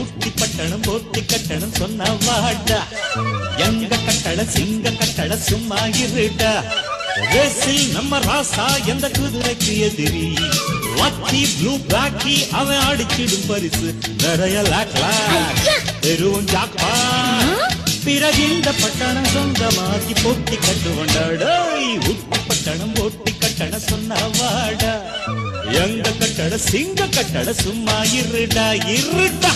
ஊட்டி பட்டணம் போட்டி கட்டணம் சொன்ன வாடா எங்க கட்டட சிங்க கட்டட சும்மா இருடா ரேசில் நம்ம ராசா எந்த குதிரைக்கு எதிரி வாக்கி ப்ளூ பிளாக்கி அவன் அடிச்சிடும் பரிசு நிறைய லாக்லா வெறும் ஜாக்பா பிறகு இந்த பட்டணம் சொந்தமாக்கி போட்டி கட்டு கொண்டாடா ஊட்டி பட்டணம் போட்டி கட்டணம் சொன்ன வாடா எங்க கட்டட சிங்க கட்டட சும்மா இருடா இருடா